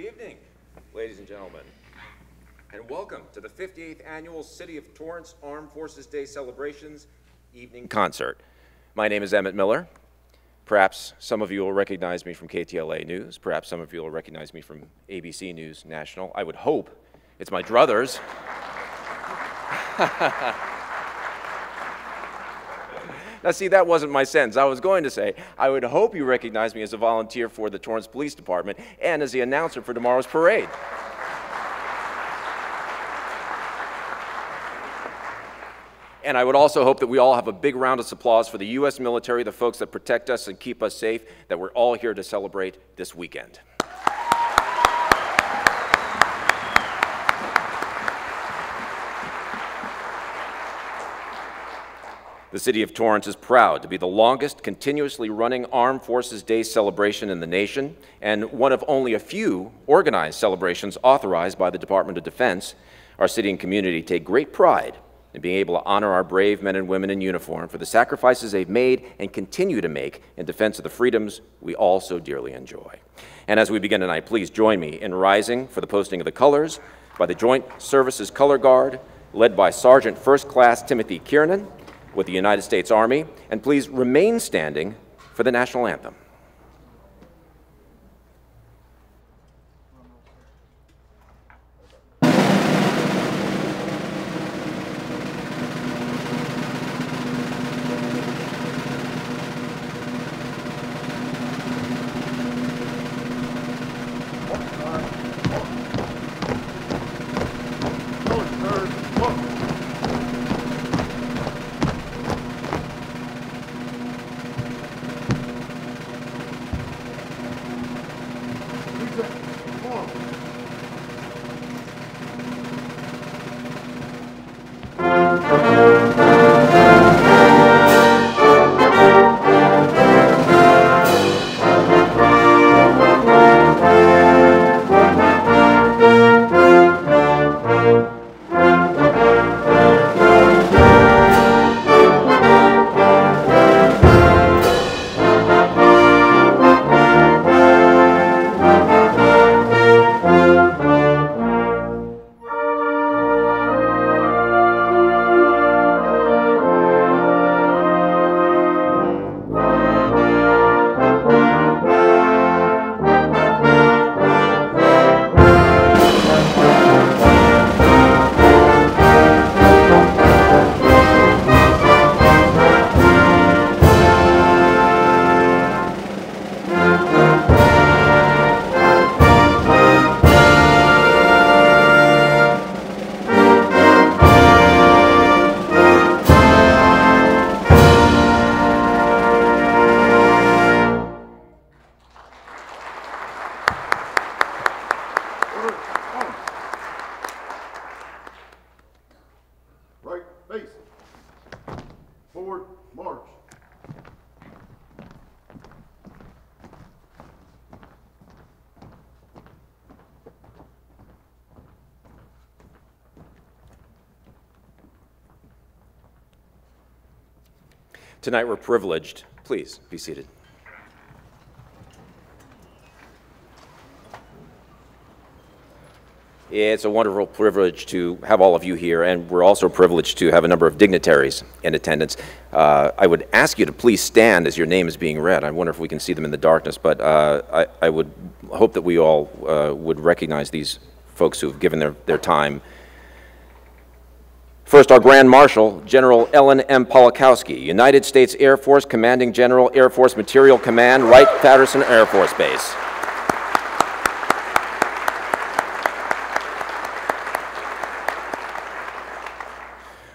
Good evening, ladies and gentlemen, and welcome to the 58th Annual City of Torrance Armed Forces Day Celebrations Evening Concert. My name is Emmett Miller. Perhaps some of you will recognize me from KTLA News. Perhaps some of you will recognize me from ABC News National. I would hope it's my druthers. Now, see, that wasn't my sentence. I was going to say, I would hope you recognize me as a volunteer for the Torrance Police Department and as the announcer for tomorrow's parade. And I would also hope that we all have a big round of applause for the U.S. military, the folks that protect us and keep us safe, that we're all here to celebrate this weekend. The City of Torrance is proud to be the longest continuously running Armed Forces Day celebration in the nation and one of only a few organized celebrations authorized by the Department of Defense. Our city and community take great pride in being able to honor our brave men and women in uniform for the sacrifices they've made and continue to make in defense of the freedoms we all so dearly enjoy. And as we begin tonight, please join me in rising for the posting of the colors by the Joint Services Color Guard, led by Sergeant First Class Timothy Kiernan, with the United States Army, and please remain standing for the national anthem. Tonight we're privileged. Please be seated. It's a wonderful privilege to have all of you here, and we're also privileged to have a number of dignitaries in attendance. I would ask you to please stand as your name is being read. I wonder if we can see them in the darkness, but I would hope that we all would recognize these folks who have given their time. First, our Grand Marshal, General Ellen M. Polakowski, United States Air Force Commanding General, Air Force Material Command, Wright-Patterson Air Force Base.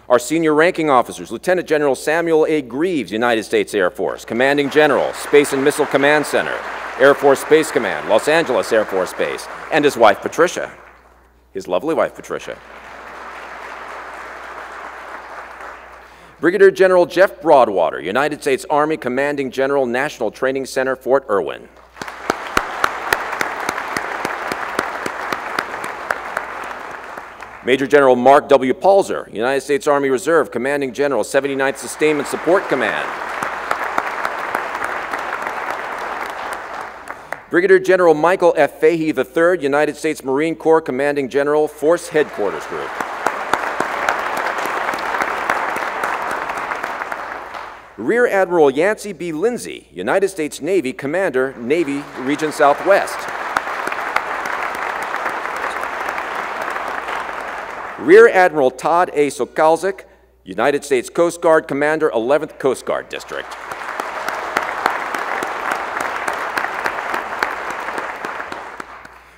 Our senior ranking officers, Lieutenant General Samuel A. Greaves, United States Air Force, Commanding General, Space and Missile Command Center, Air Force Space Command, Los Angeles Air Force Base, and his wife, Patricia, his lovely wife, Patricia. Brigadier General Jeff Broadwater, United States Army Commanding General, National Training Center, Fort Irwin. Major General Mark W. Palzer, United States Army Reserve Commanding General, 79th Sustainment Support Command. Brigadier General Michael F. Fahey III, United States Marine Corps Commanding General, Force Headquarters Group. Rear Admiral Yancey B. Lindsay, United States Navy Commander, Navy Region Southwest. Rear Admiral Todd A. Sokalzik, United States Coast Guard Commander, 11th Coast Guard District.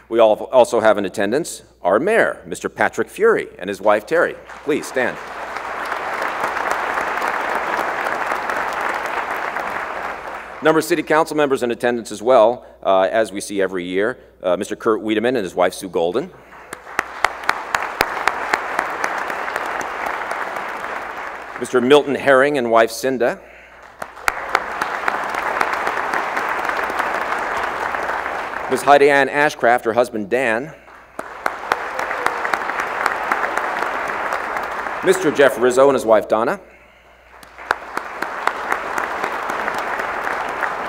We also have in attendance our mayor, Mr. Patrick Fury, and his wife, Terry. Please stand. Number of city council members in attendance as well, as we see every year. Mr. Kurt Wiedemann and his wife, Sue Golden. Mr. Milton Herring and wife, Cinda. Ms. Heidi Ann Ashcraft, her husband, Dan. Mr. Jeff Rizzo and his wife, Donna.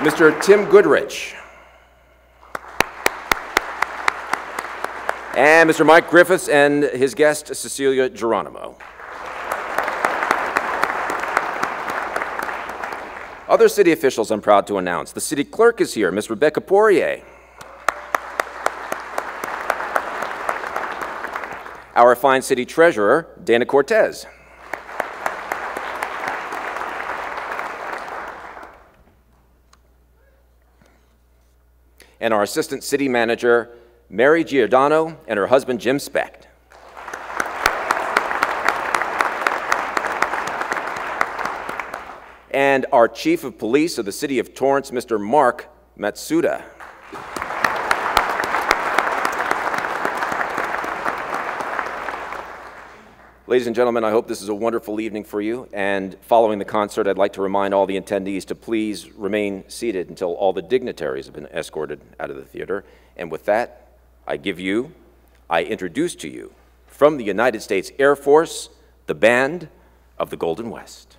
Mr. Tim Goodrich. And Mr. Mike Griffiths and his guest, Cecilia Geronimo. Other city officials I'm proud to announce. The city clerk is here, Ms. Rebecca Poirier. Our fine city treasurer, Dana Cortez. And our assistant city manager, Mary Giordano, and her husband, Jim Specht. And our chief of police of the city of Torrance, Mr. Mark Matsuda. Ladies and gentlemen, I hope this is a wonderful evening for you, and following the concert, I'd like to remind all the attendees to please remain seated until all the dignitaries have been escorted out of the theater. And with that, I introduce to you, from the United States Air Force, the Band of the Golden West.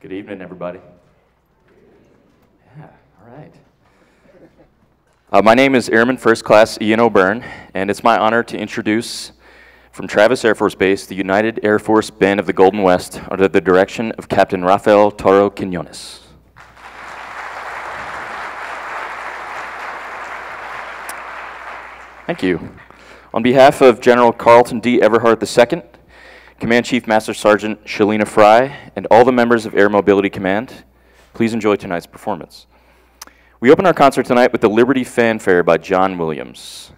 Good evening, everybody. Yeah, all right. My name is Airman First Class Ian O'Byrne, and it's my honor to introduce from Travis Air Force Base the United Air Force Band of the Golden West under the direction of Captain Rafael Toro Quinones. Thank you. On behalf of General Carlton D. Everhart II, Command Chief Master Sergeant Shalina Fry, and all the members of Air Mobility Command, please enjoy tonight's performance. We open our concert tonight with the Liberty Fanfare by John Williams.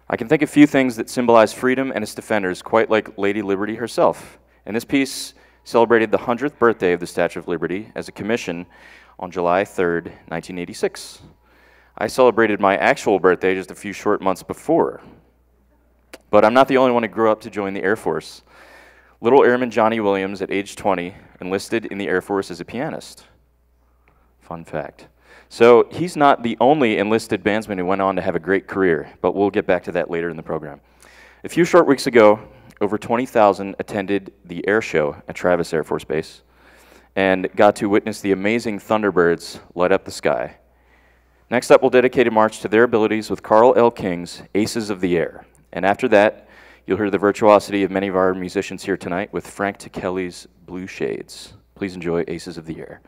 I can think of few things that symbolize freedom and its defenders quite like Lady Liberty herself. And this piece celebrated the 100th birthday of the Statue of Liberty as a commission on July 3rd, 1986. I celebrated my actual birthday just a few short months before. But I'm not the only one who grew up to join the Air Force. Little Airman Johnny Williams, at age 20, enlisted in the Air Force as a pianist. Fun fact. So he's not the only enlisted bandsman who went on to have a great career, but we'll get back to that later in the program. A few short weeks ago, over 20,000 attended the air show at Travis Air Force Base and got to witness the amazing Thunderbirds light up the sky. Next up, we'll dedicate a march to their abilities with Carl L. King's Aces of the Air. And after that, you'll hear the virtuosity of many of our musicians here tonight with Frank Tikelli's Blue Shades. Please enjoy Aces of the Air.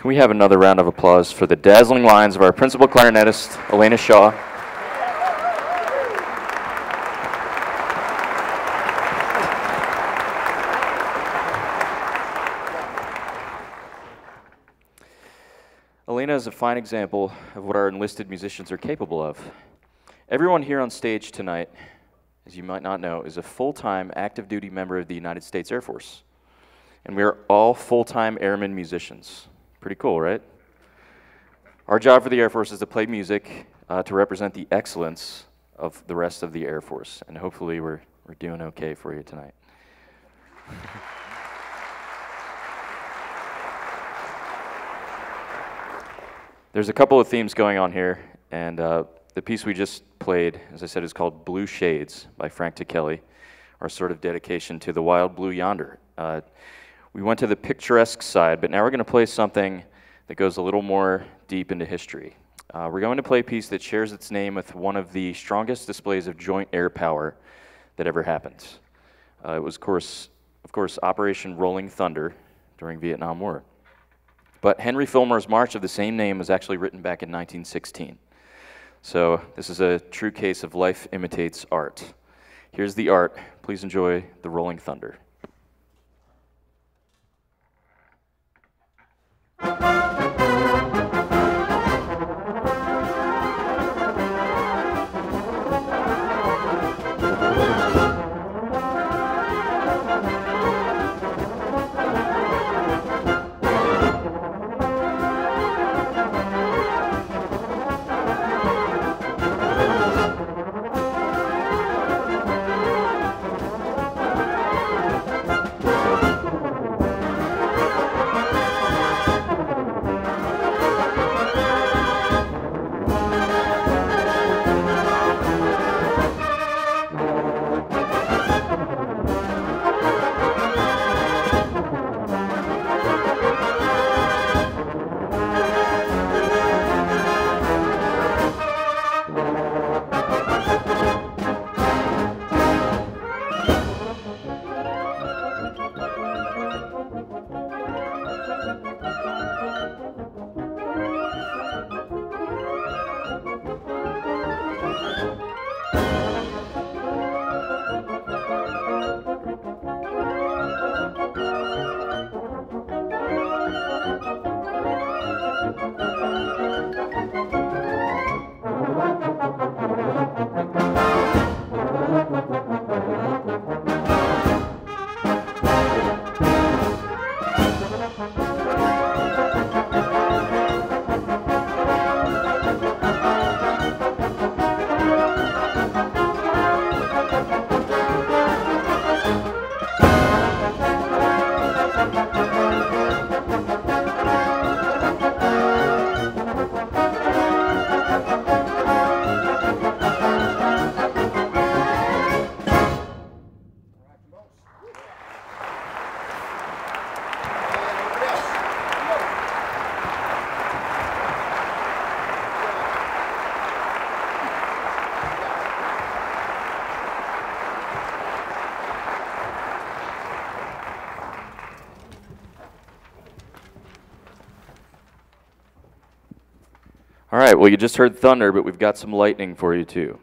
Can we have another round of applause for the dazzling lines of our principal clarinetist, Elena Shaw? Elena is a fine example of what our enlisted musicians are capable of. Everyone here on stage tonight, as you might not know, is a full-time active duty member of the United States Air Force. And we are all full-time airmen musicians. Pretty cool, right? Our job for the Air Force is to play music to represent the excellence of the rest of the Air Force. And hopefully we're doing okay for you tonight. There's a couple of themes going on here, and the piece we just played, as I said, is called Blue Shades by Frank Ticheli, our sort of dedication to the wild blue yonder. We went to the picturesque side, but now we're going to play something that goes a little more deep into history. We're going to play a piece that shares its name with one of the strongest displays of joint air power that ever happened. It was, of course, Operation Rolling Thunder during Vietnam War. But Henry Fillmore's march of the same name was actually written back in 1916. So this is a true case of life imitates art. Here's the art. Please enjoy the Rolling Thunder. All right, well, you just heard thunder, but we've got some lightning for you, too.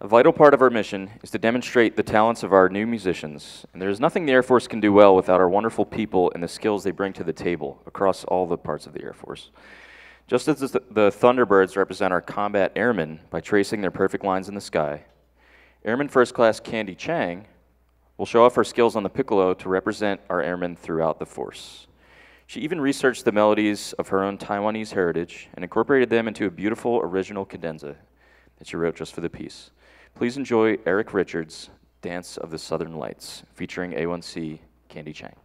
A vital part of our mission is to demonstrate the talents of our new musicians, and there is nothing the Air Force can do well without our wonderful people and the skills they bring to the table across all the parts of the Air Force. Just as the Thunderbirds represent our combat airmen by tracing their perfect lines in the sky, Airman First Class Candy Chang will show off her skills on the piccolo to represent our airmen throughout the force. She even researched the melodies of her own Taiwanese heritage and incorporated them into a beautiful original cadenza that she wrote just for the piece. Please enjoy Eric Richards' Dance of the Southern Lights, featuring A1C Candy Chang.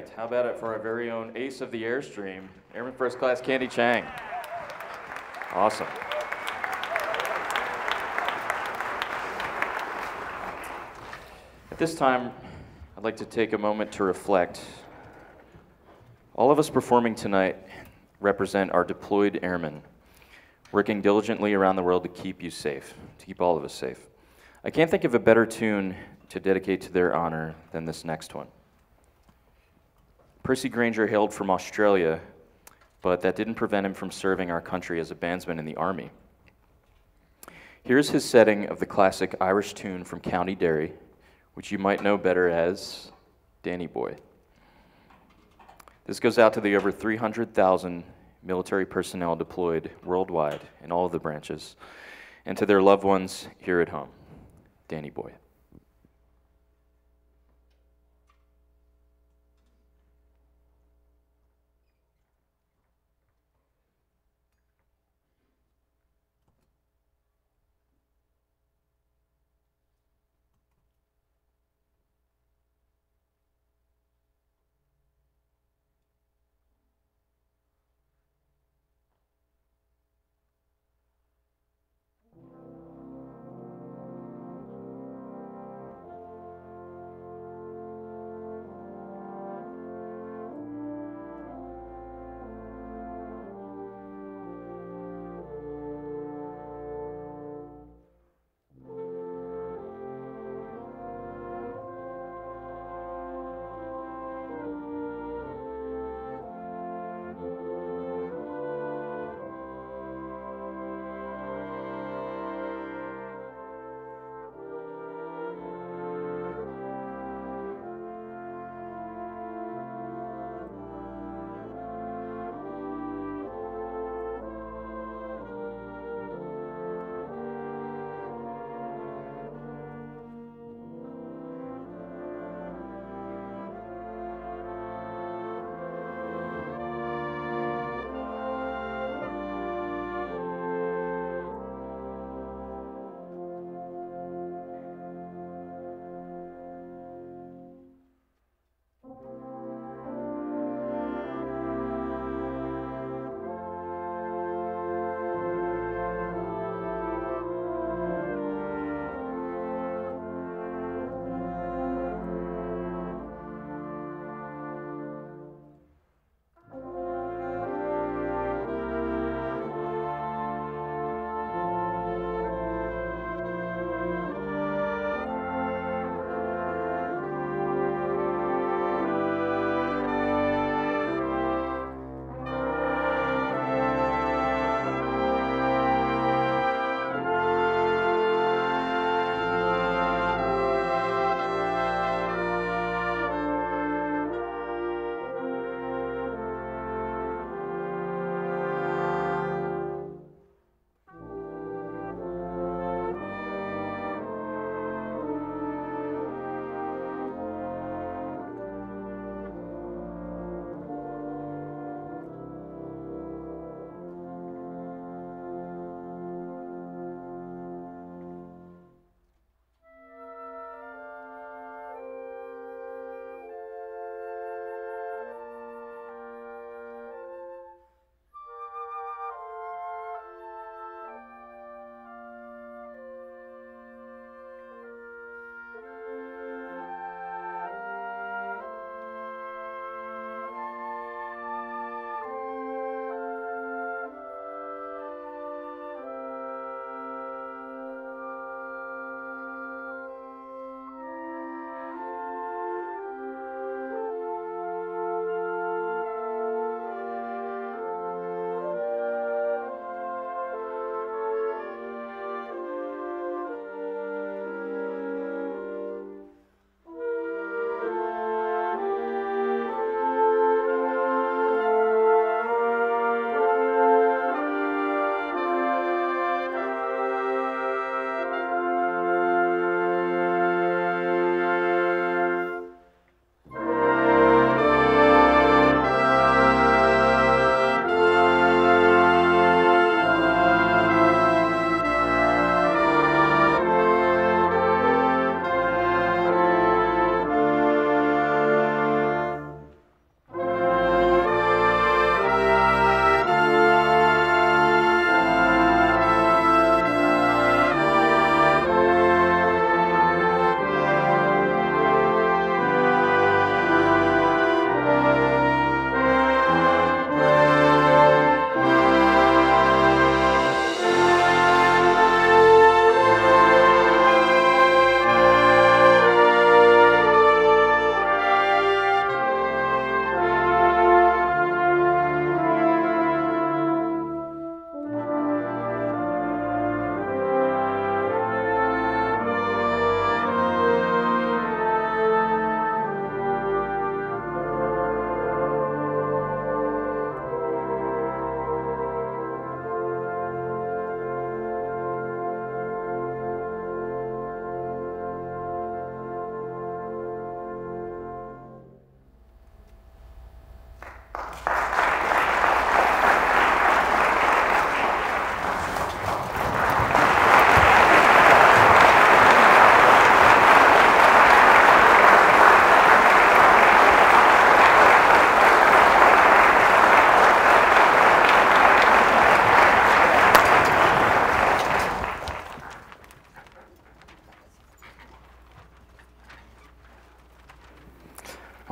right, how about it for our very own ace of the Airstream, Airman First Class Candy Chang. Awesome. At this time, I'd like to take a moment to reflect. All of us performing tonight represent our deployed airmen, working diligently around the world to keep you safe, to keep all of us safe. I can't think of a better tune to dedicate to their honor than this next one. Percy Granger hailed from Australia, but that didn't prevent him from serving our country as a bandsman in the Army. Here's his setting of the classic Irish tune from County Derry, which you might know better as Danny Boy. This goes out to the over 300,000 military personnel deployed worldwide in all of the branches, and to their loved ones here at home. Danny Boy.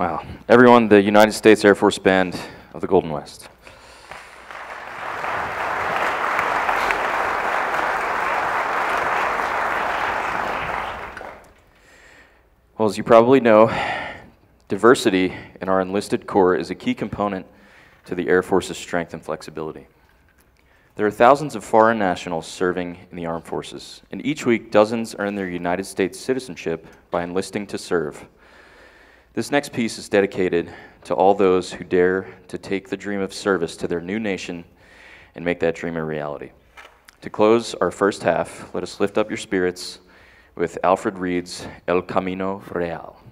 Wow. Everyone, the United States Air Force Band of the Golden West. Well, as you probably know, diversity in our enlisted corps is a key component to the Air Force's strength and flexibility. There are thousands of foreign nationals serving in the armed forces, and each week dozens earn their United States citizenship by enlisting to serve. This next piece is dedicated to all those who dare to take the dream of service to their new nation and make that dream a reality. To close our first half, let us lift up your spirits with Alfred Reed's El Camino Real.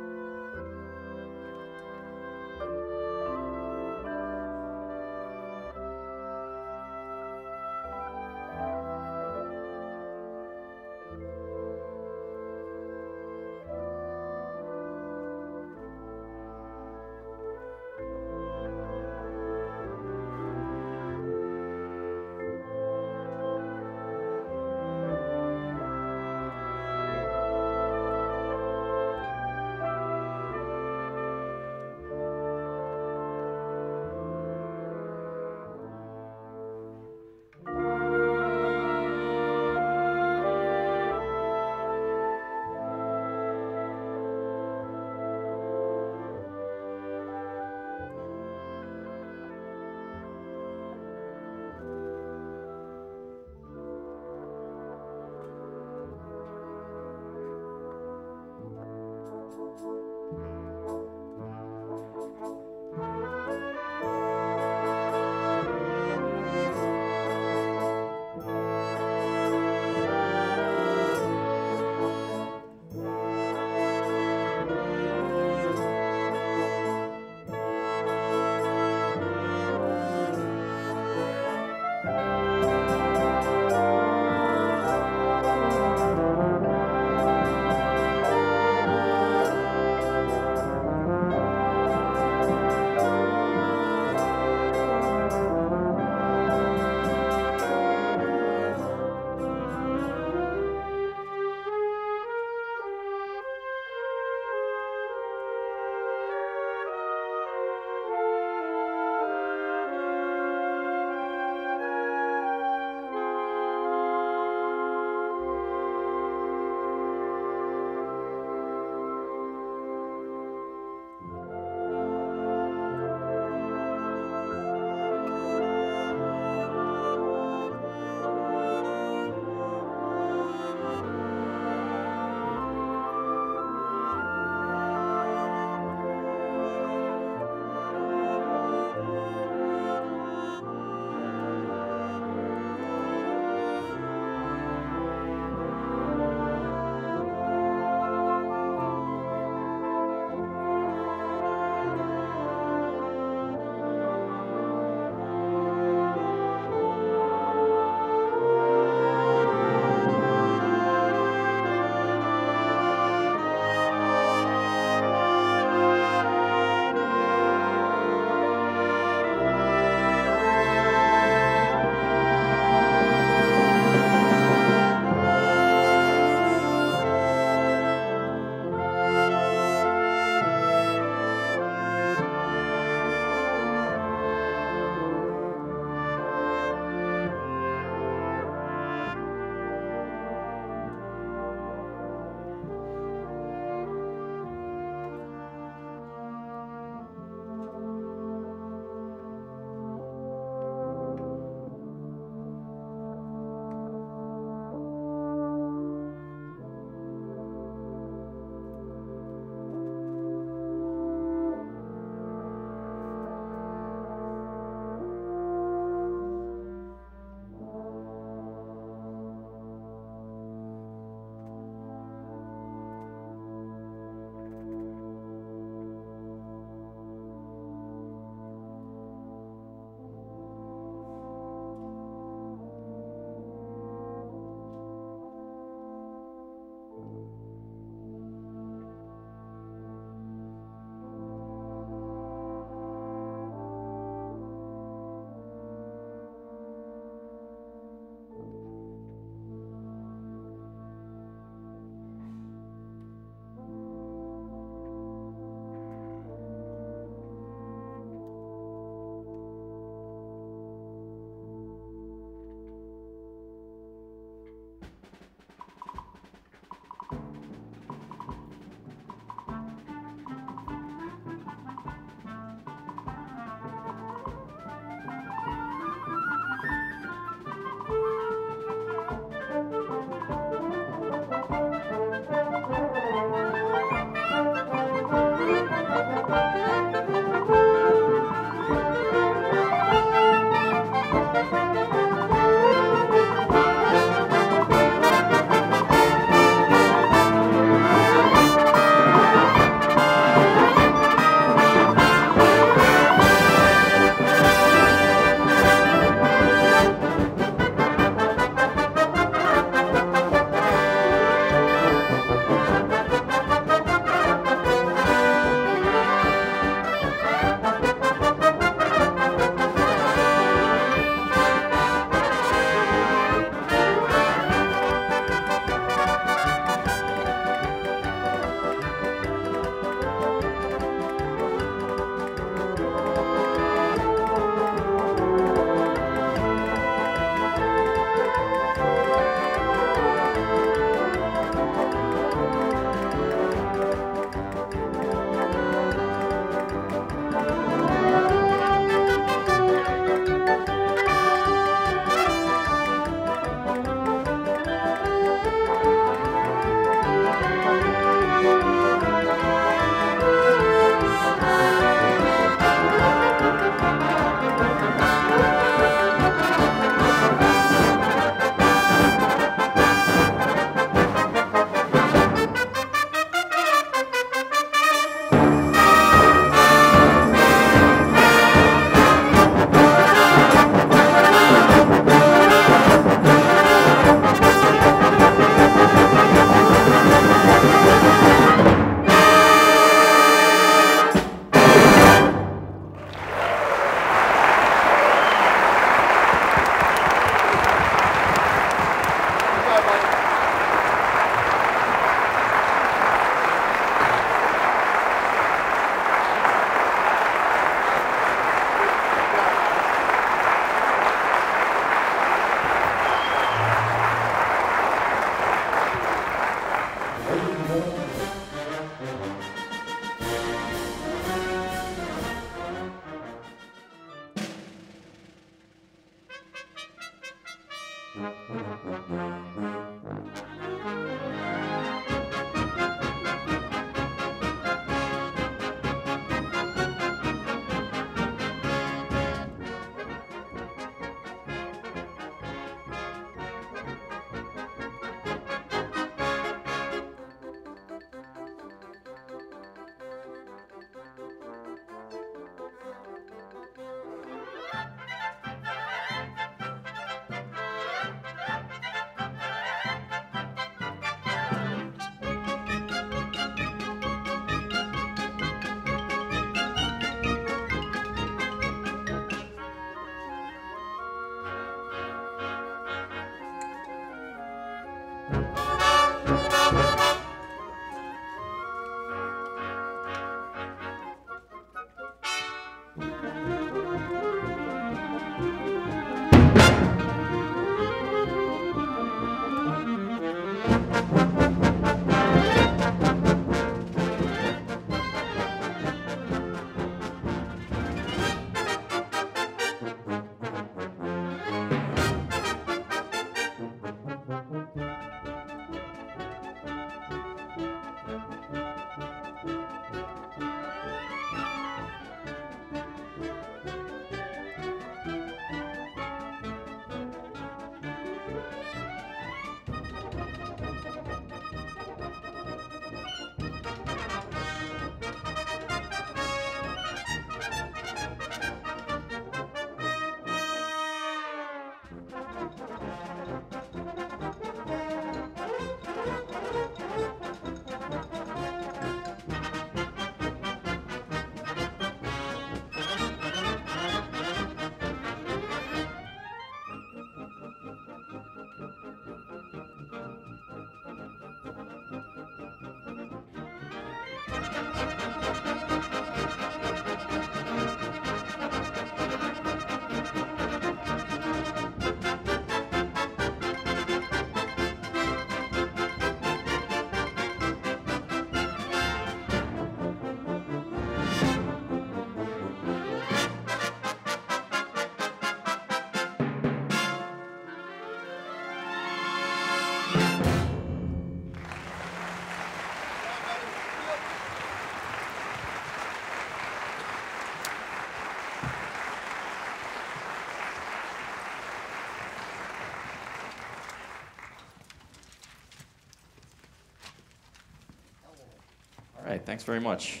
All right, thanks very much.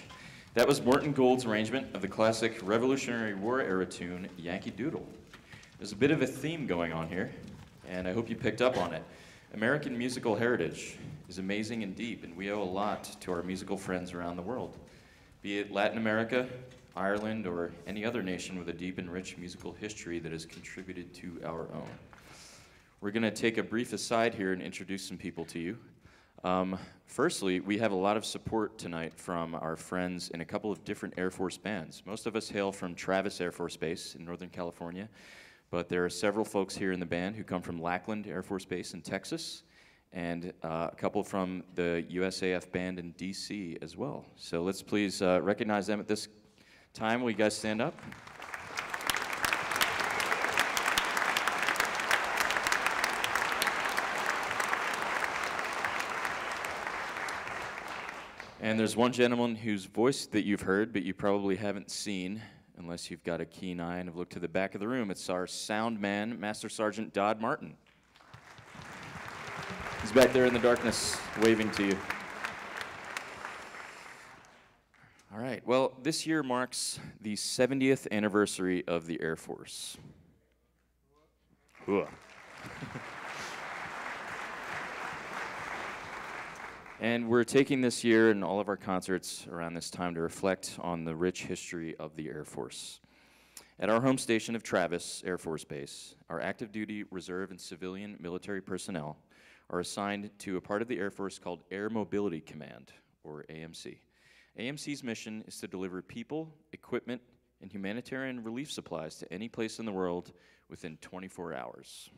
That was Morton Gould's arrangement of the classic Revolutionary War era tune, Yankee Doodle. There's a bit of a theme going on here, and I hope you picked up on it. American musical heritage is amazing and deep, and we owe a lot to our musical friends around the world, be it Latin America, Ireland, or any other nation with a deep and rich musical history that has contributed to our own. We're going to take a brief aside here and introduce some people to you. Firstly, we have a lot of support tonight from our friends in a couple of different Air Force bands. Most of us hail from Travis Air Force Base in Northern California, but there are several folks here in the band who come from Lackland Air Force Base in Texas, and a couple from the USAF band in DC as well. So let's please recognize them at this time. Will you guys stand up? And there's one gentleman whose voice that you've heard, but you probably haven't seen, unless you've got a keen eye and have looked to the back of the room. It's our sound man, Master Sergeant Dodd Martin. He's back there in the darkness, waving to you. All right, well, this year marks the 70th anniversary of the Air Force. And we're taking this year and all of our concerts around this time to reflect on the rich history of the Air Force. At our home station of Travis Air Force Base, our active duty, reserve, and civilian military personnel are assigned to a part of the Air Force called Air Mobility Command, or AMC. AMC's mission is to deliver people, equipment, and humanitarian relief supplies to any place in the world within 24 hours.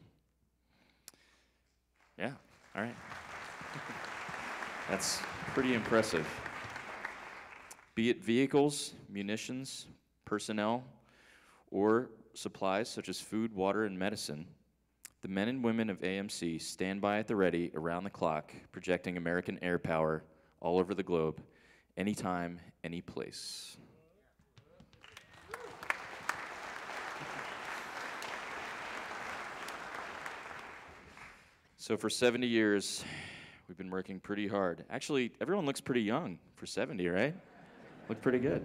Yeah, all right. That's pretty impressive. Be it vehicles, munitions, personnel, or supplies such as food, water, and medicine, The men and women of AMC stand by at the ready around the clock, projecting American air power all over the globe, anytime, any place. So for 70 years, we've been working pretty hard. Actually, everyone looks pretty young for 70, right? Look pretty good.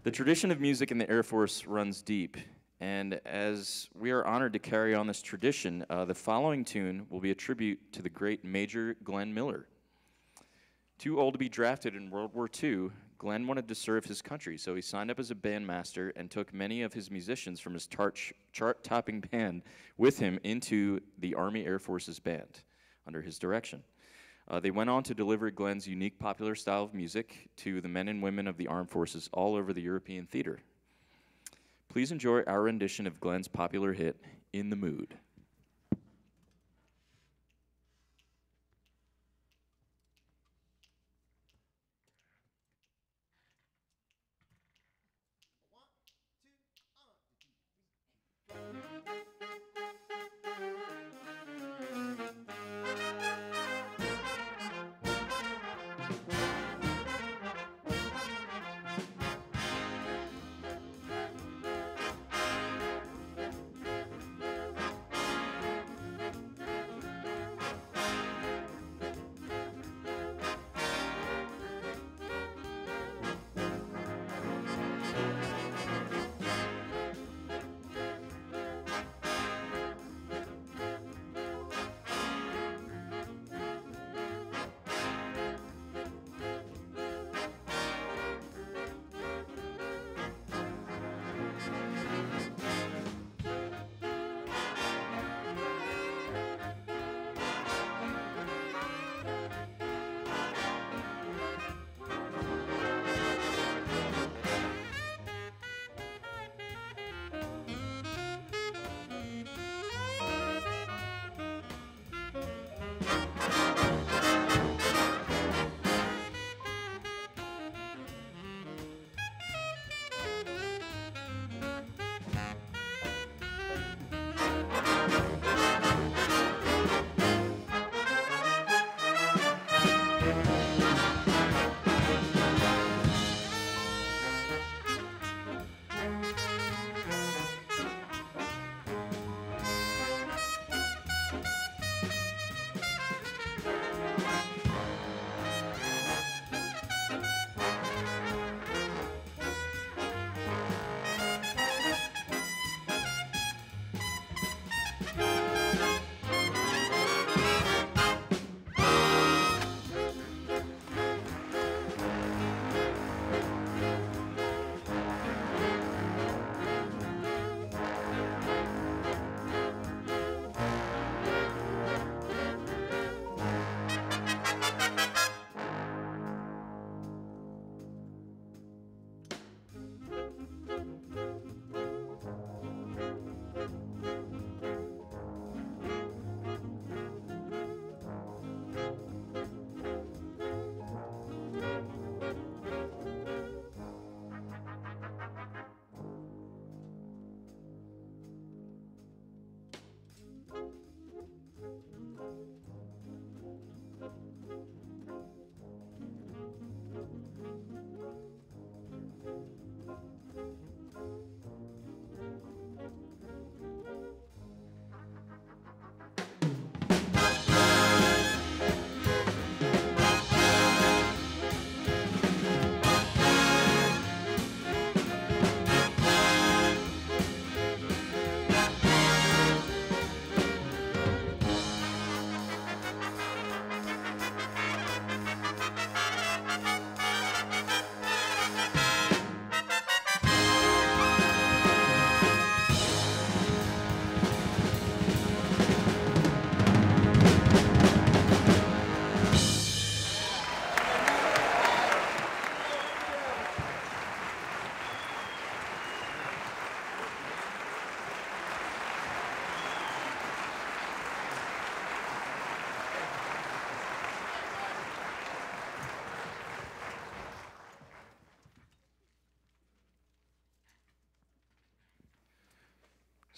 The tradition of music in the Air Force runs deep, and as we are honored to carry on this tradition, the following tune will be a tribute to the great Major Glenn Miller. Too old to be drafted in World War II, Glenn wanted to serve his country, so he signed up as a bandmaster and took many of his musicians from his chart-topping band with him into the Army Air Forces band under his direction. They went on to deliver Glenn's unique popular style of music to the men and women of the armed forces all over the European theater. Please enjoy our rendition of Glenn's popular hit, In the Mood.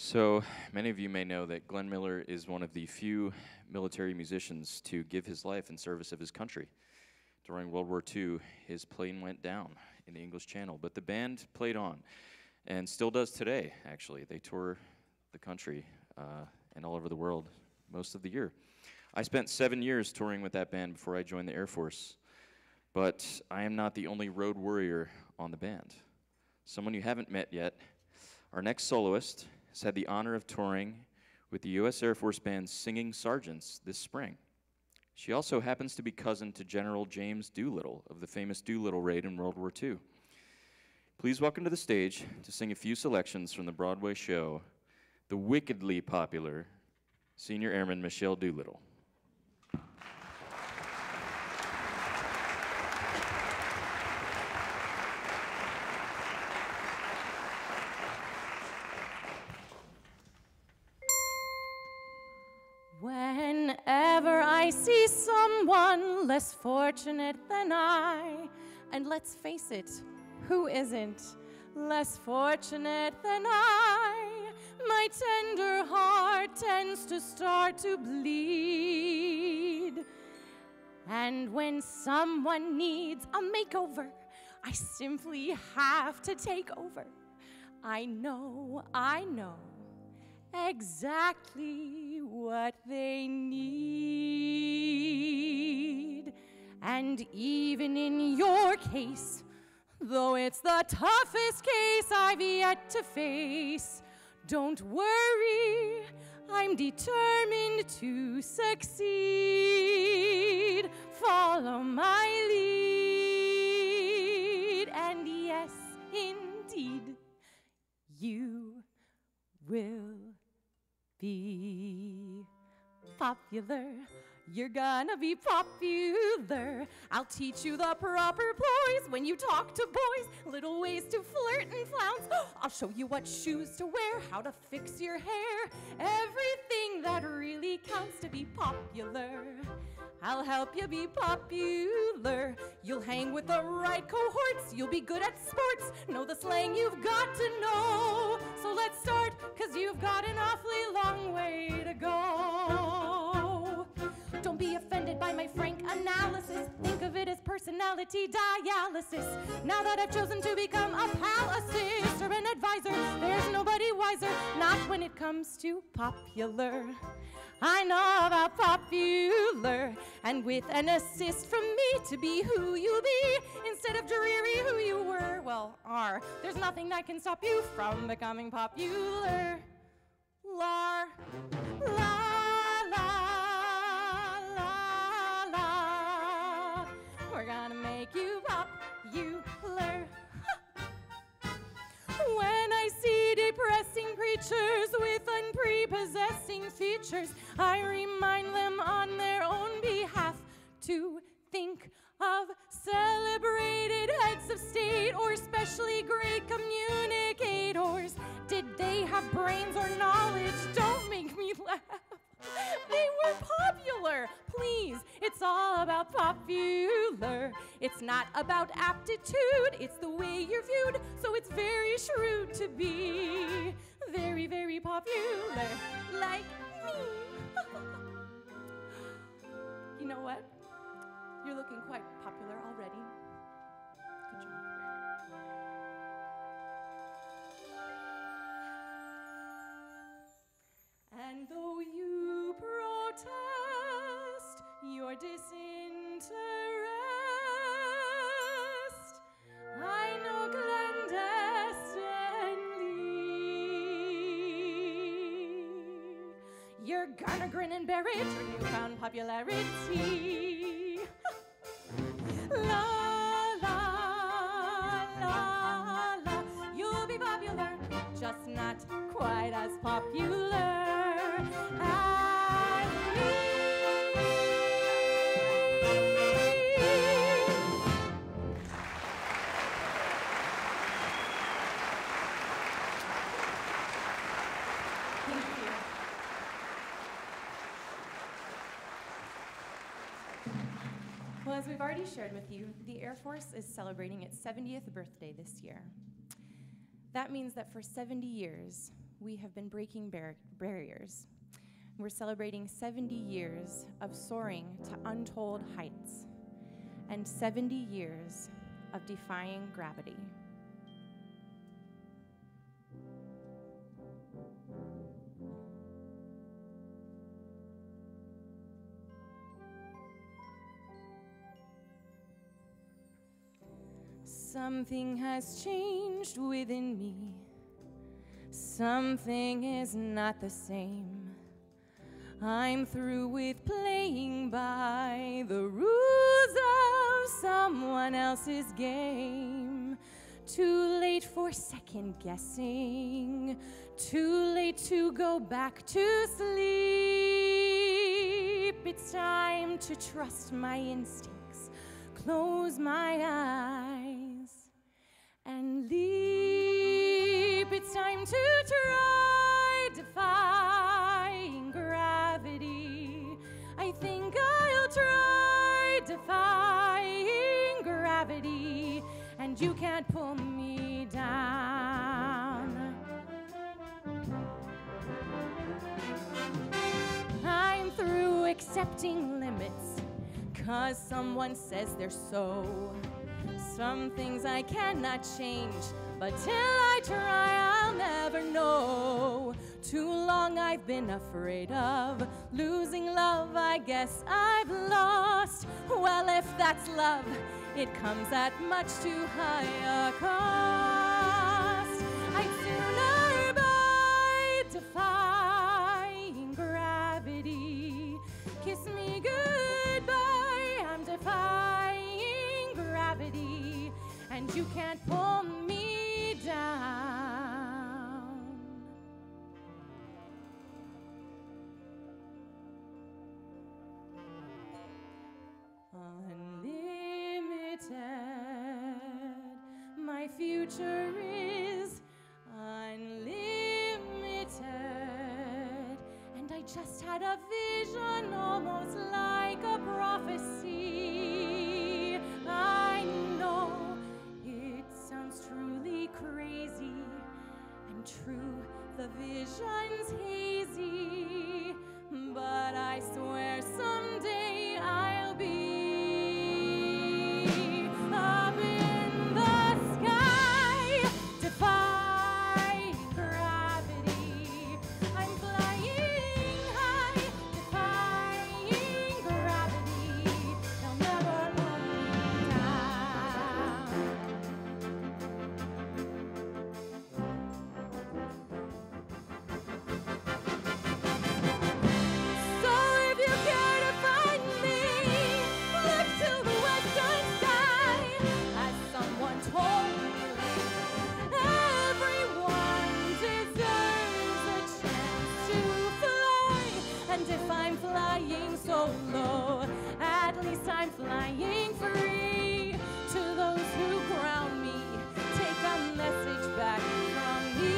So, many of you may know that Glenn Miller is one of the few military musicians to give his life in service of his country. During World War II, his plane went down in the English Channel, but the band played on, and still does today, actually. They tour the country and all over the world most of the year. I spent 7 years touring with that band before I joined the Air Force, but I am not the only road warrior on the band. Someone you haven't met yet, our next soloist has had the honor of touring with the U.S. Air Force Band's Singing Sergeants this spring. She also happens to be cousin to General James Doolittle of the famous Doolittle Raid in World War II. Please welcome to the stage to sing a few selections from the Broadway show, the wickedly popular Senior Airman Michelle Doolittle. Whenever I see someone less fortunate than I, and let's face it, who isn't less fortunate than I, my tender heart tends to start to bleed. And when someone needs a makeover, I simply have to take over. I know exactly what they need. And even in your case, though it's the toughest case I've yet to face, don't worry, I'm determined to succeed. Follow my lead, and yes, indeed, you will be popular. You're gonna be popular. I'll teach you the proper ploys when you talk to boys, little ways to flirt and flounce. I'll show you what shoes to wear, how to fix your hair, everything that really counts to be popular. I'll help you be popular. You'll hang with the right cohorts. You'll be good at sports. Know the slang you've got to know. So let's start, 'cause you've got an awfully long way to go. Don't be offended by my frank analysis. Think of it as personality dialysis. Now that I've chosen to become a pal assist or an advisor, there's nobody wiser, not when it comes to popular. I know about popular, and with an assist from me to be who you'll be, instead of dreary who you were, well, are. There's nothing that can stop you from becoming popular. La, la, la, la, la. We're gonna make you popular. When I see depressing preachers with unprepossessing features, I remind them on their own behalf to think of celebrated heads of state or specially great communicators. Did they have brains or knowledge? Don't make me laugh. They were popular. Please, it's all about popular. It's not about aptitude, it's the way you're viewed. So it's very shrewd to be very, very popular like me. You know what? You're looking quite popular already. Good job. And though you protest your disinterest, I know clandestinely you're gonna grin and bear it, your newfound popularity. La, la, la, la. You'll be popular, just not quite as popular as me. Thank you. Well, as we've already shared with you, the Air Force is celebrating its 70th birthday this year. That means that for 70 years, we have been breaking barriers. We're celebrating 70 years of soaring to untold heights and 70 years of defying gravity. Something has changed within me. Something is not the same. I'm through with playing by the rules of someone else's game. Too late for second guessing. Too late to go back to sleep. It's time to trust my instincts. Close my eyes and leap. It's time to try defying gravity. I think I'll try defying gravity, and you can't pull me down. I'm through accepting limits, 'cause someone says they're so. Some things I cannot change, but till I try, I'll never know. Too long I've been afraid of losing love. I guess I've lost. Well, if that's love, it comes at much too high a cost. I'd sooner buy defying gravity. Kiss me goodbye, I'm defying gravity, and you can't pull me down. Unlimited, my future is unlimited, and I just had a vision almost like a prophecy. I know it sounds truly crazy and true, the vision's hazy, but I swear someday I'll be up in the sky, defying gravity. I'm flying high, defying gravity. They'll never pull me down. So if you care to find me, look to the western sky. As someone told me, everyone deserves a chance to fly. And if I'm flying solo, at least I'm flying free. To those who ground me, take a message back from me.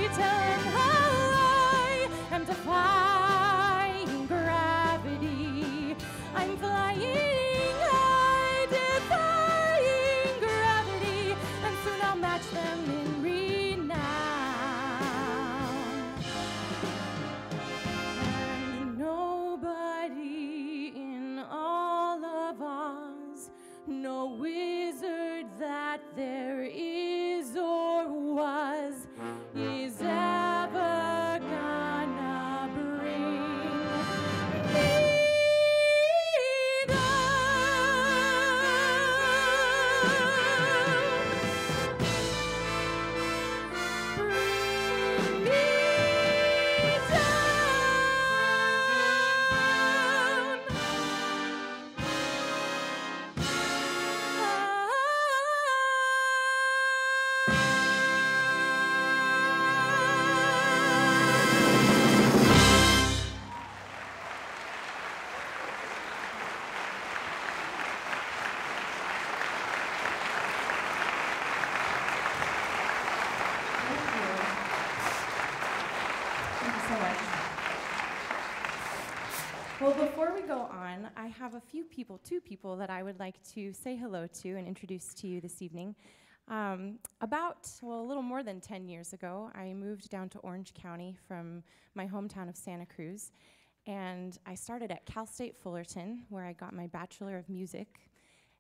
Tell them how I am defying gravity. I'm flying high, defying gravity, and soon I'll match them in renown. And nobody in all of Oz, no wizard that there is or was, is ever gonna bring me down. Bring me Thank you so much. Well, before we go on, I have two people that I would like to say hello to and introduce to you this evening. A little more than 10 years ago, I moved down to Orange County from my hometown of Santa Cruz, and I started at Cal State Fullerton, where I got my Bachelor of Music,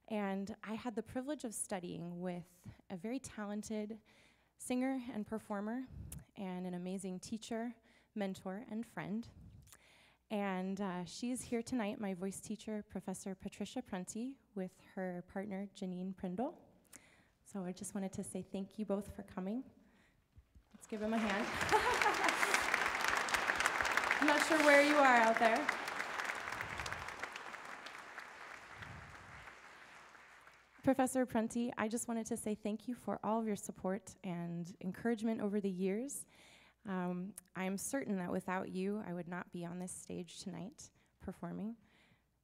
and I had the privilege of studying with a very talented singer and performer, and an amazing teacher, mentor, and friend. And she is here tonight, my voice teacher, Professor Patricia Prunty, with her partner, Janine Prindle. So I just wanted to say thank you both for coming. Let's give them a hand. I'm not sure where you are out there. Professor Prunty, I just wanted to say thank you for all of your support and encouragement over the years. I am certain that without you, I would not be on this stage tonight performing.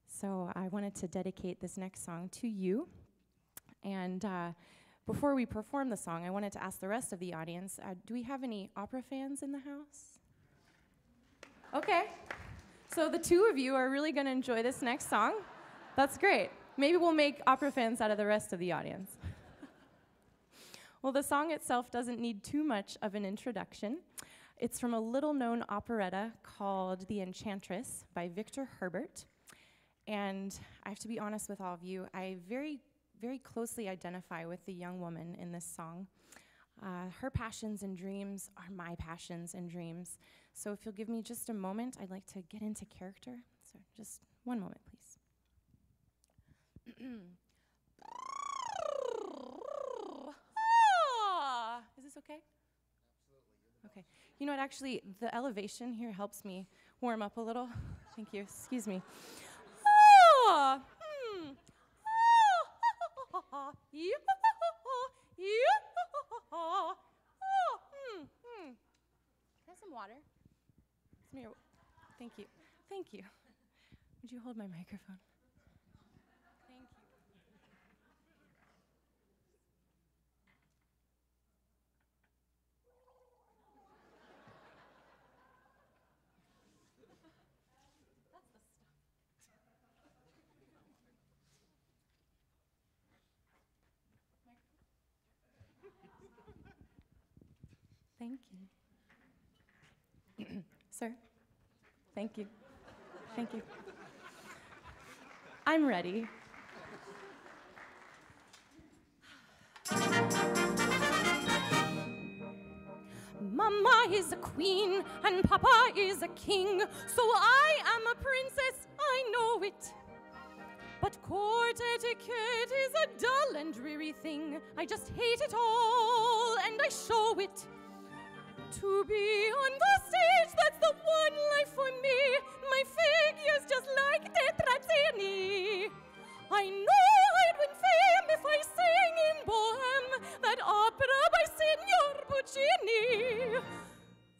So I wanted to dedicate this next song to you. And before we perform the song, I wanted to ask the rest of the audience, do we have any opera fans in the house? Okay. So the two of you are really going to enjoy this next song. That's great. Maybe we'll make opera fans out of the rest of the audience. Well, the song itself doesn't need too much of an introduction. It's from a little-known operetta called The Enchantress by Victor Herbert. And I have to be honest with all of you, I very closely identify with the young woman in this song. Her passions and dreams are my passions and dreams. So if you'll give me just a moment, I'd like to get into character. So just one moment, please. Is this okay? Absolutely. Okay. You know what, actually, the elevation here helps me warm up a little. Thank you. Excuse me. Can I have some water? Thank you. Thank you. Would you hold my microphone? Thank you. That's the stuff. Thank you. Sir, thank you. Thank you. I'm ready. Mama is a queen and Papa is a king, so I am a princess, I know it. But court etiquette is a dull and dreary thing. I just hate it all and I show it. To be on the stage, that's the one life for me. My figure's just like Tetrazzini. I know I'd win fame if I sang in Bohème, that opera by Signor Puccini.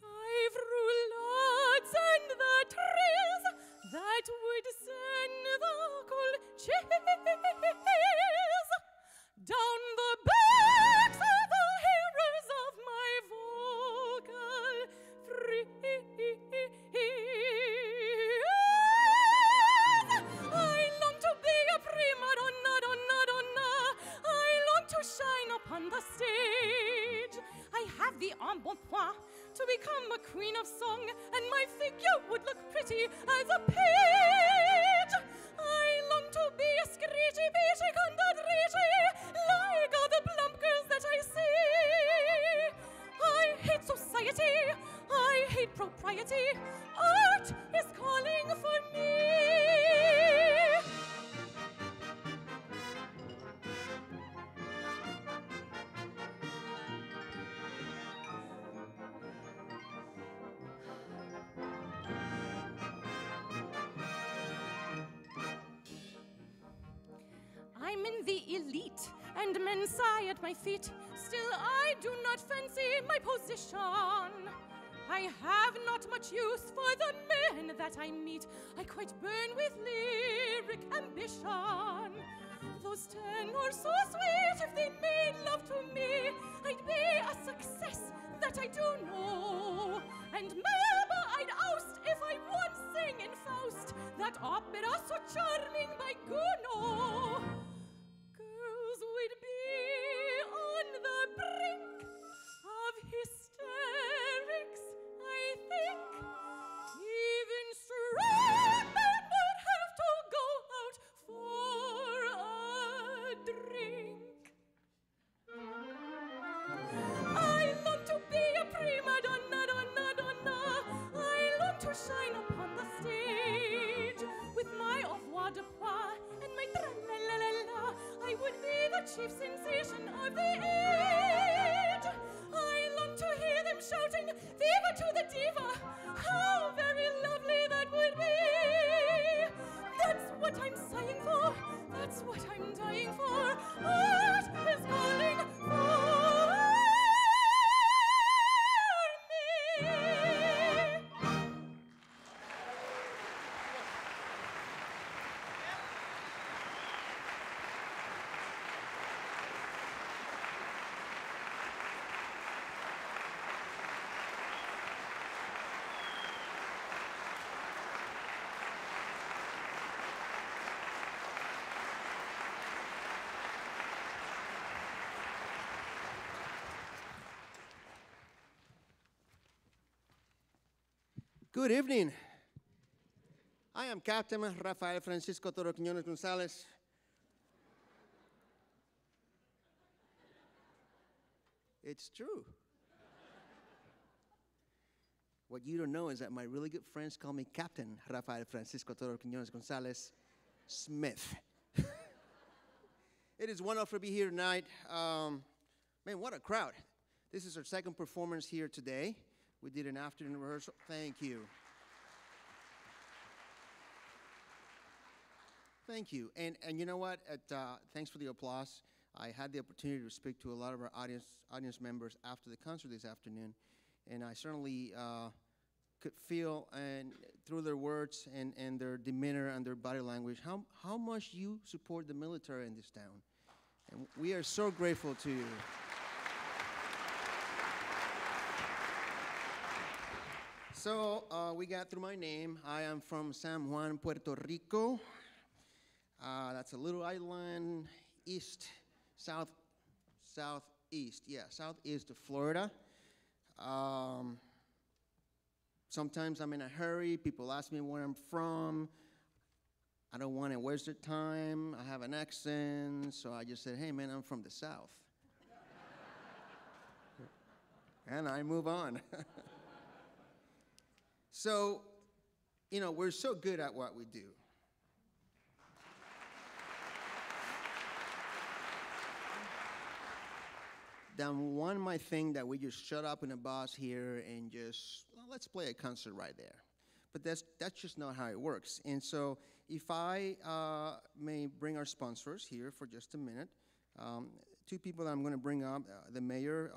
I've roulades and the trills that would send the cold chills down the backs of the heroes of my vocal fries. I long to be a prima donna, donna, donna. I long to shine upon the stage. I have the embonpoint to become a queen of song, and my figure would look pretty as a page. I long to be a screechy, beachy, condadrici, like all the plump girls that I see. I hate society, I hate propriety. Art is calling for me. I'm in the elite, and men sigh at my feet. Still, I do not fancy my position. I have not much use for the men that I meet. I quite burn with lyric ambition. Those tenors so sweet, if they made love to me, I'd be a success, that I do know. And Melba I'd oust if I once sang in Faust, that opera so charming by Gounod. Girls would be on chief sensation of the age. I long to hear them shouting, Viva to the diva! How very lovely that would be! That's what I'm sighing for, that's what I'm dying for. Art is calling for me. Good evening. I am Captain Rafael Francisco Toro Quiñones Gonzalez. It's true. What you don't know is that my really good friends call me Captain Rafael Francisco Toro Quiñones Gonzalez Smith. It is wonderful to be here tonight. Man, what a crowd. This is our second performance here today. We did an afternoon rehearsal. Thank you. Thank you. And you know what? Thanks for the applause. I had the opportunity to speak to a lot of our audience members after the concert this afternoon, and I certainly could feel and through their words and their demeanor and their body language how much you support the military in this town. And we are so grateful to you. So we got through my name. I am from San Juan, Puerto Rico. That's a little island southeast of Florida. Sometimes I'm in a hurry. People ask me where I'm from. I don't want to waste their time. I have an accent, so I just said, hey, man, I'm from the South. And I move on. So, you know, we're so good at what we do. Then one might think that we just shut up in a bus here and just, well, let's play a concert right there. But that's just not how it works. And so if I may bring our sponsors here for just a minute. Two people that I'm going to bring up, the mayor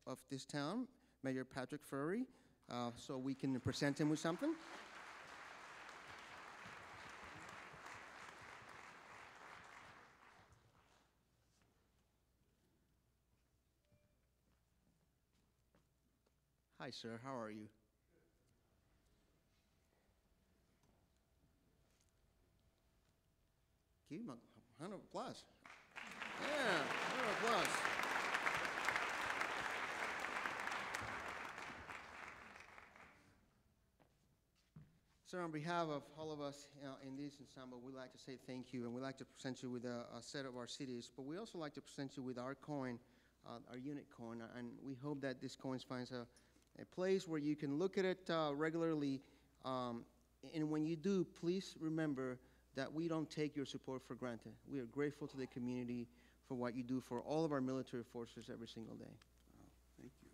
of this town, Mayor Patrick Furry, so we can present him with something. Hi, sir. How are you? Give him a round of applause. Yeah, round of applause. Sir, on behalf of all of us in this ensemble, we'd like to say thank you, and we'd like to present you with a set of our cities, but we also like to present you with our coin, our unit coin, and we hope that this coin finds a place where you can look at it regularly, and when you do, please remember that we don't take your support for granted. We are grateful to the community for what you do for all of our military forces every single day. Oh, thank you.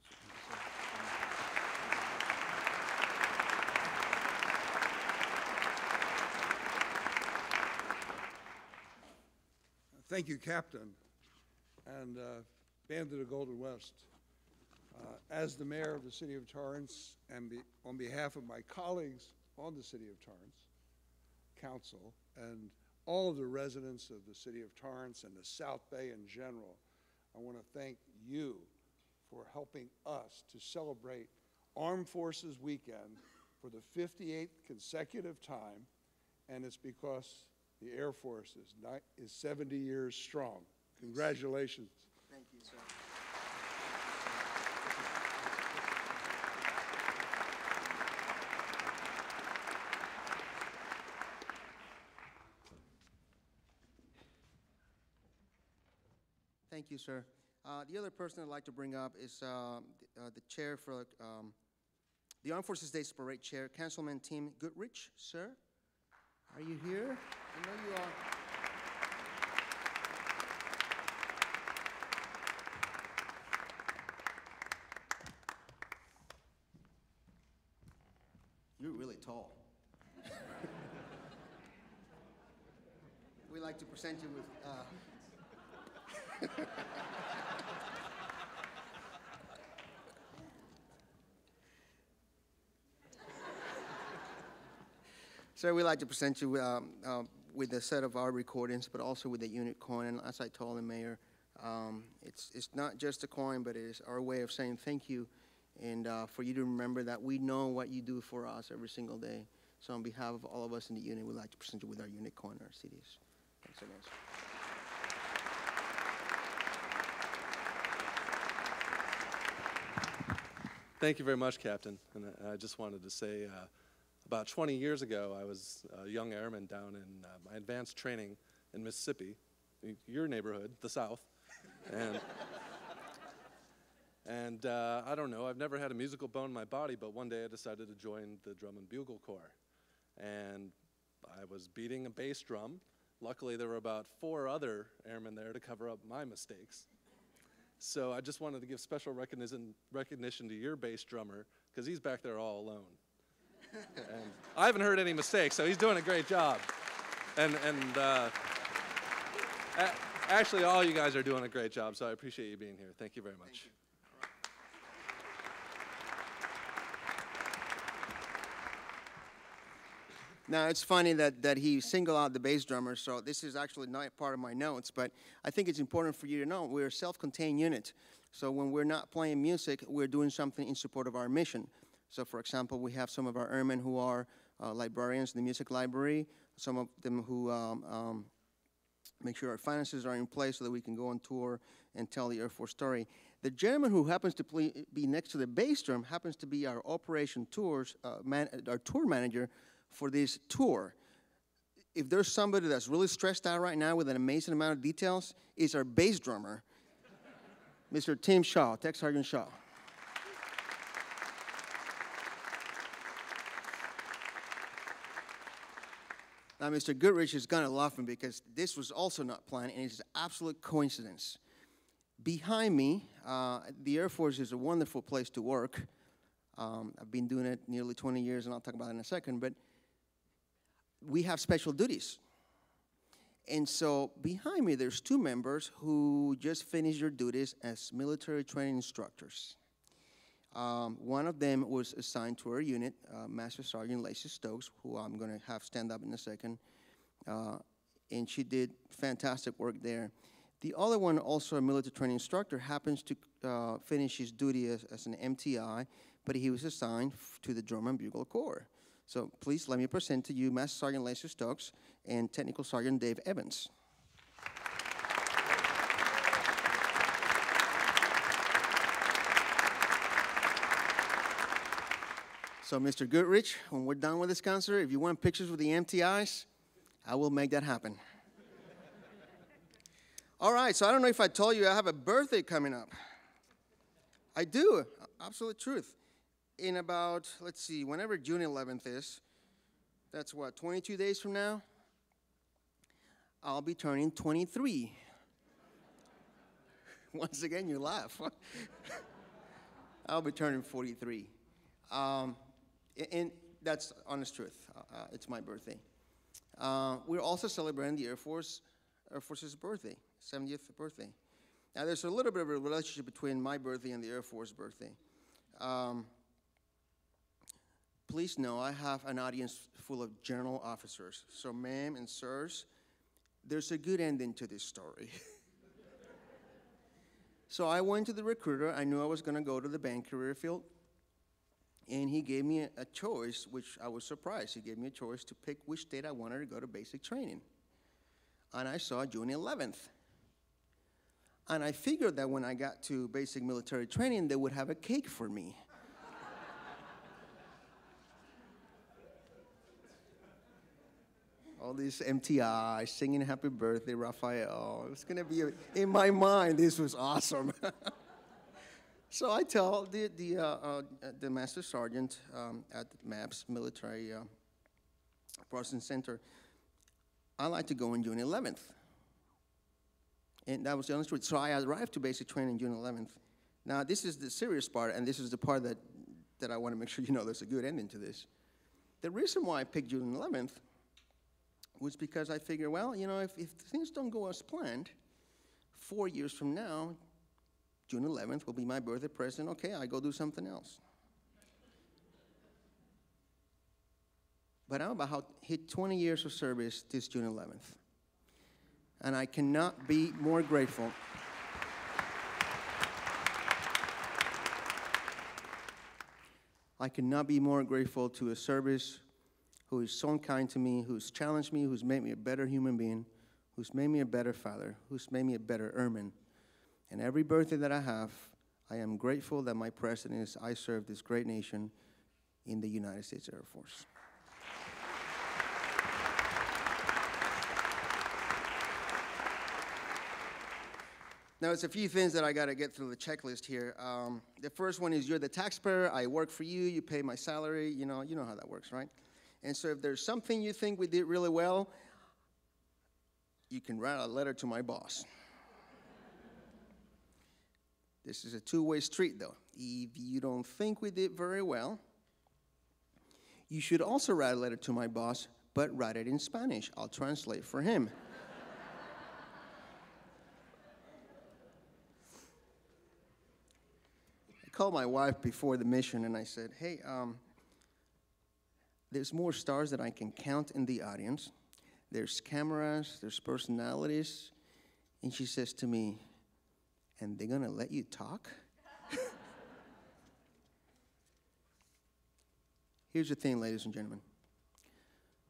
Thank you, Captain, and Band of the Golden West. As the mayor of the city of Torrance, and on behalf of my colleagues on the city of Torrance, council, and all of the residents of the city of Torrance and the South Bay in general, I want to thank you for helping us to celebrate Armed Forces Weekend for the 58th consecutive time, and it's because the Air Force is 70 years strong. Congratulations. Thank you, sir. Thank you, sir. The other person I'd like to bring up is the chair for the Armed Forces Day Parade Chair, Councilman Tim Goodrich. Sir, are you here? I know you are. tall. We'd like to present you with Sir, we'd like to present you with a set of our recordings, but also with a unit coin. And as I told the mayor, it's not just a coin, but it is our way of saying thank you, and for you to remember that we know what you do for us every single day. So on behalf of all of us in the unit, we'd like to present you with our unit coin, our CDs. Thanks so much. Thank you very much, Captain. And I just wanted to say, about 20 years ago, I was a young airman down in my advanced training in Mississippi, your neighborhood, the South. And I don't know, I've never had a musical bone in my body, but one day I decided to join the Drum and Bugle Corps. And I was beating a bass drum. Luckily, there were about 4 other airmen there to cover up my mistakes. So I just wanted to give special recognition to your bass drummer, because he's back there all alone. And I haven't heard any mistakes, so he's doing a great job. Actually, all you guys are doing a great job, so I appreciate you being here. Thank you very much. Thank you. Now, it's funny that he singled out the bass drummer, so this is actually not part of my notes, but I think it's important for you to know we're a self-contained unit. So when we're not playing music, we're doing something in support of our mission. So, for example, we have some of our airmen who are librarians in the music library, some of them who make sure our finances are in place so that we can go on tour and tell the Air Force story. The gentleman who happens to be next to the bass drum happens to be our operation tours, our tour manager for this tour. If there's somebody that's really stressed out right now with an amazing amount of details, it's our bass drummer, Mr. Tim Shaw, Tech Sergeant Shaw. Now, Mr. Goodrich is kind of laughing because this was also not planned, and it's an absolute coincidence. Behind me, the Air Force is a wonderful place to work. I've been doing it nearly 20 years, and I'll talk about it in a second, but we have special duties. And so behind me, there's 2 members who just finished their duties as military training instructors. One of them was assigned to our unit, Master Sergeant Lacey Stokes, who I'm going to have stand up in a second. And she did fantastic work there. The other one, also a military training instructor, happens to finish his duty as an MTI, but he was assigned to the Drum and Bugle Corps. So please let me present to you Master Sergeant Lacey Stokes and Technical Sergeant Dave Evans. So, Mr. Goodrich, when we're done with this concert, if you want pictures with the MTIs, I will make that happen. All right, so I don't know if I told you I have a birthday coming up. I do, absolute truth. In about, let's see, whenever June 11th is, that's what, 22 days from now? I'll be turning 23. Once again, you laugh. I'll be turning 43. And that's honest truth. It's my birthday. We're also celebrating the Air Force's birthday, 70th birthday. Now, there's a little bit of a relationship between my birthday and the Air Force birthday. Please know I have an audience full of general officers. So, ma'am and sirs, there's a good ending to this story. So I went to the recruiter. I knew I was going to go to the band career field. And he gave me a choice, which I was surprised. He gave me a choice to pick which date I wanted to go to basic training. And I saw June 11th. And I figured that when I got to basic military training, they would have a cake for me. All these MTI singing happy birthday, Raphael. It's going to be, in my mind, this was awesome. So I tell the Master Sergeant at MAPS, Military Processing Center, I like to go on June 11th. And that was the honest truth. So I arrived to basic training June 11th. Now, this is the serious part, and this is the part that I want to make sure you know there's a good ending to this. The reason why I picked June 11th was because I figured, well, you know, if things don't go as planned, 4 years from now, June 11th will be my birthday present. Okay, I go do something else. But I'm about to hit 20 years of service this June 11th. And I cannot be more grateful. I cannot be more grateful to a service who is so kind to me, who's challenged me, who's made me a better human being, who's made me a better father, who's made me a better airman. And every birthday that I have, I am grateful that my president is, I serve this great nation in the United States Air Force. Now, there's a few things that I got to get through the checklist here. The first one is you're the taxpayer. I work for you. You pay my salary. You know how that works, right? And so if there's something you think we did really well, you can write a letter to my boss. This is a two-way street, though. If you don't think we did very well, you should also write a letter to my boss, but write it in Spanish. I'll translate for him. I called my wife before the mission, and I said, hey, there's more stars than I can count in the audience. There's cameras, there's personalities. And she says to me, and they're going to let you talk? Here's the thing, ladies and gentlemen.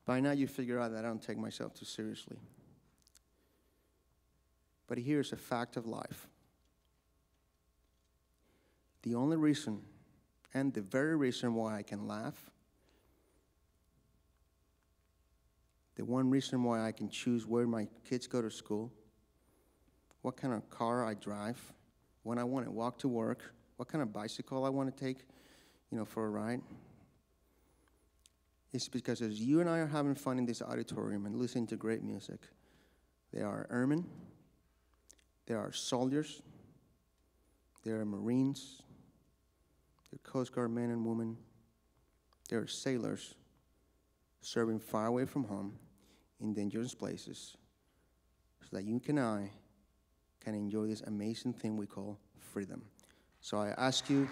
By now you figure out that I don't take myself too seriously. But here's a fact of life. The only reason, and the very reason why I can laugh, the one reason why I can choose where my kids go to school, what kind of car I drive, when I want to walk to work, what kind of bicycle I want to take, for a ride, it's because as you and I are having fun in this auditorium and listening to great music, there are airmen, there are soldiers, there are Marines, there are Coast Guard men and women, there are sailors serving far away from home in dangerous places so that you and I can enjoy this amazing thing we call freedom. So I ask you,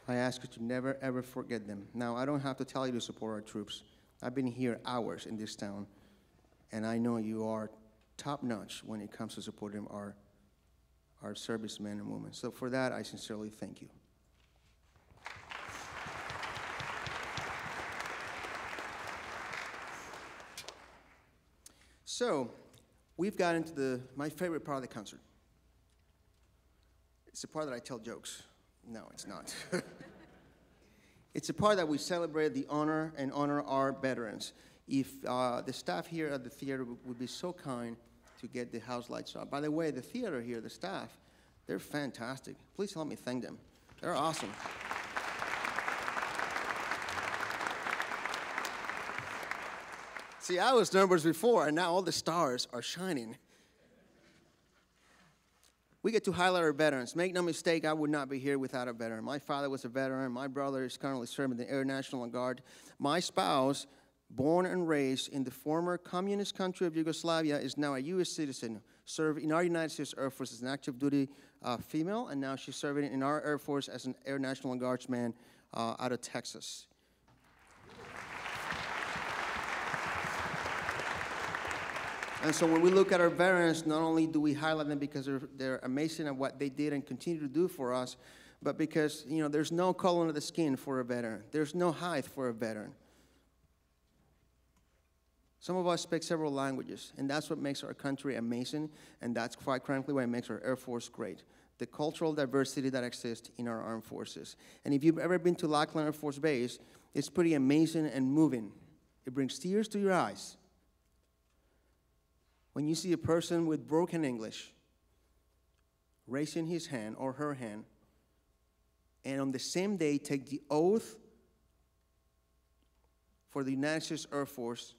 to never, ever forget them. Now, I don't have to tell you to support our troops. I've been here hours in this town, and I know you are top-notch when it comes to supporting our servicemen and women. So for that, I sincerely thank you. So, we've got into my favorite part of the concert. It's the part that I tell jokes. No, it's not. It's a part that we celebrate the honor our veterans. If the staff here at the theater would be so kind to get the house lights up. By the way, the theater here, the staff, they're fantastic. Please help me thank them. They're awesome. See, I was nervous before, and now all the stars are shining. We get to highlight our veterans. Make no mistake, I would not be here without a veteran. My father was a veteran. My brother is currently serving the Air National Guard. My spouse, born and raised in the former communist country of Yugoslavia, is now a U.S. citizen, served in our United States Air Force as an active duty female, and now she's serving in our Air Force as an Air National Guardsman out of Texas. And so when we look at our veterans, not only do we highlight them because they're amazing at what they did and continue to do for us, but because, there's no color of the skin for a veteran. There's no height for a veteran. Some of us speak several languages, and that's what makes our country amazing, and that's quite frankly what makes our Air Force great. The cultural diversity that exists in our armed forces. And if you've ever been to Lackland Air Force Base, it's pretty amazing and moving. It brings tears to your eyes when you see a person with broken English raising his hand or her hand, and on the same day take the oath for the United States Air Force,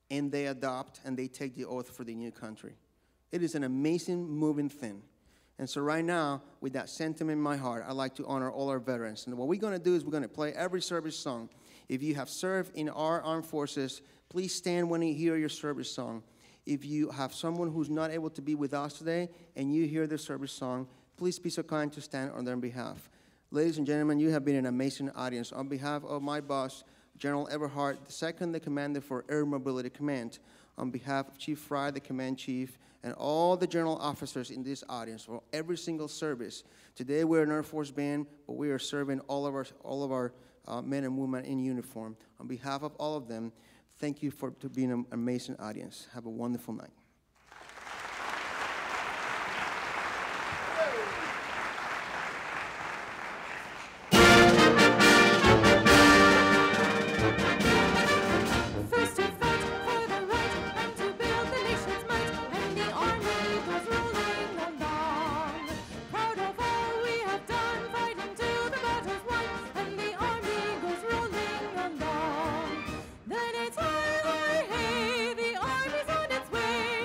and they adopt and they take the oath for the new country. It is an amazing, moving thing. And so right now, with that sentiment in my heart, I'd like to honor all our veterans. And what we're going to do is we're going to play every service song. If you have served in our armed forces, please stand when you hear your service song. If you have someone who's not able to be with us today and you hear the service song, please be so kind to stand on their behalf. Ladies and gentlemen, you have been an amazing audience. On behalf of my boss, General Everhart II, the Commander for Air Mobility Command, on behalf of Chief Fry, the Command Chief, and all the general officers in this audience for every single service. Today we're an Air Force band, but we are serving all of our men and women in uniform. On behalf of all of them, thank you for being an amazing audience. Have a wonderful night. Then it's hi, hi, hey, the army's on its way.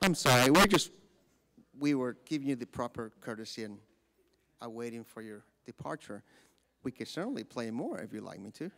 I'm sorry, we were giving you the proper courtesy and waiting for your departure. We could certainly play more if you'd like me to.